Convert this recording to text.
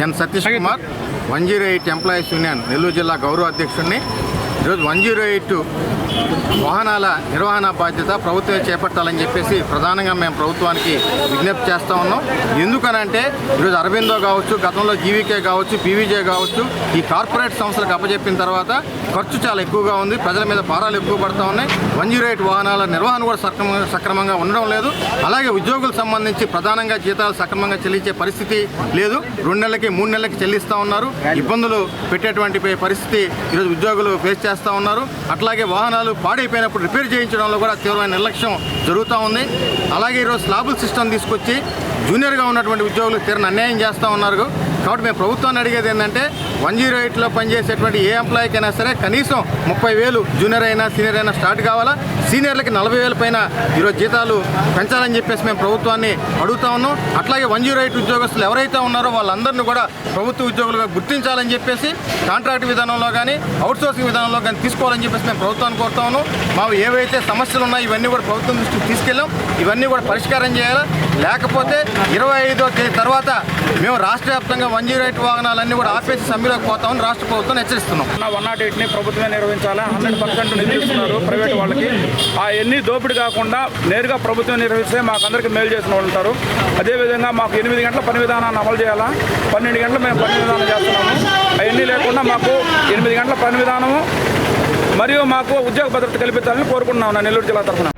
నేను Satish Kumar 108 employees union Nellore జిల్లా గౌరవ అధ్యక్షుడిని. ఈరోజు 108 వాహనాల నిర్వహణ బాధ్యత ప్రభుత్వమే చేపట్టాలని చెప్పేసి ప్రధానంగా మేము ప్రభుత్వానికి విజ్ఞప్తి చేస్తూ ఉన్నాం. ఎందుకనంటే ఈరోజు అరబిందో కావచ్చు, గతంలో జీవీకే కావచ్చు, పీవీజే కావచ్చు, ఈ కార్పొరేట్ సంస్థలకు అప్పచెప్పిన తర్వాత ఖర్చు చాలా ఎక్కువగా ఉంది, ప్రజల మీద భారాలు ఎక్కువ పడుతూ ఉన్నాయి. 108 వాహనాల నిర్వహణ కూడా సక్రమంగా ఉండడం లేదు. అలాగే ఉద్యోగులకు సంబంధించి ప్రధానంగా జీతాలు సక్రమంగా చెల్లించే పరిస్థితి లేదు. 2 నెలలకి 3 నెలలకి చెల్లిస్తూ ఉన్నారు. ఇబ్బందులు పెట్టేటువంటి పరిస్థితి ఈరోజు ఉద్యోగులు ఫేస్ చేస్తూ ఉన్నారు. అట్లాగే వాహనాలు పాడైపోయినప్పుడు రిపేర్ చేయించడంలో కూడా తీవ్రమైన నిర్లక్ష్యం జరుగుతూ ఉంది. అలాగే ఈరోజు స్లాబుల్ సిస్టమ్ తీసుకొచ్చి జూనియర్గా ఉన్నటువంటి ఉద్యోగులకు తీవ్ర అన్యాయం చేస్తూ ఉన్నారు. కాబట్టి మేము ప్రభుత్వాన్ని అడిగేది ఏంటంటే 108లో పనిచేసేటువంటి ఏ ఎంప్లాయీకైనా సరే కనీసం 30,000 జూనియర్ అయినా సీనియర్ అయినా స్టార్ట్ కావాలా. సీనియర్లకి 40,000 పైన ఈరోజు జీతాలు పెంచాలని చెప్పేసి మేము ప్రభుత్వాన్ని అడుగుతా ఉన్నాం. అట్లాగే 108 ఉద్యోగస్తులు ఎవరైతే ఉన్నారో వాళ్ళందరినీ కూడా ప్రభుత్వ ఉద్యోగులుగా గుర్తించాలని చెప్పేసి కాంట్రాక్ట్ విధానంలో కానీ అవుట్సోర్సింగ్ విధానంలో కానీ తీసుకోవాలని చెప్పేసి మేము ప్రభుత్వాన్ని కోరుతా ఉన్నాం. మాకు ఏవైతే సమస్యలు ఉన్నాయో ఇవన్నీ కూడా ప్రభుత్వం దృష్టికి తీసుకెళ్ళాం. ఇవన్నీ కూడా పరిష్కారం చేయాలి. లేకపోతే 25వ తేదీ తర్వాత మేము రాష్ట్ర వ్యాప్తంగా 108 వాహనాలన్నీ కూడా ఆపేసి సమ్మెలోకి పోతామని రాష్ట్ర ప్రభుత్వం హెచ్చరిస్తున్నాం. 108ని ప్రభుత్వమే నిర్వహించాలా. 100% నిధులు ప్రైవేట్ వాళ్ళకి. ఆ ఎన్ని దోపిడీ కాకుండా నేరుగా ప్రభుత్వం నిర్వహిస్తే మాకు అందరికీ మేలు చేసిన వాళ్ళు ఉంటారు. అదేవిధంగా మాకు 8 గంటల పని విధానాన్ని అమలు చేయాలా. 12 గంటలు మేము పని విధానం చేస్తున్నాము. అవన్నీ లేకుండా మాకు 8 గంటల పని విధానము మరియు మాకు ఉద్యోగ భద్రత కల్పించాలని కోరుకుంటున్నాం నెల్లూరు జిల్లా తరఫున.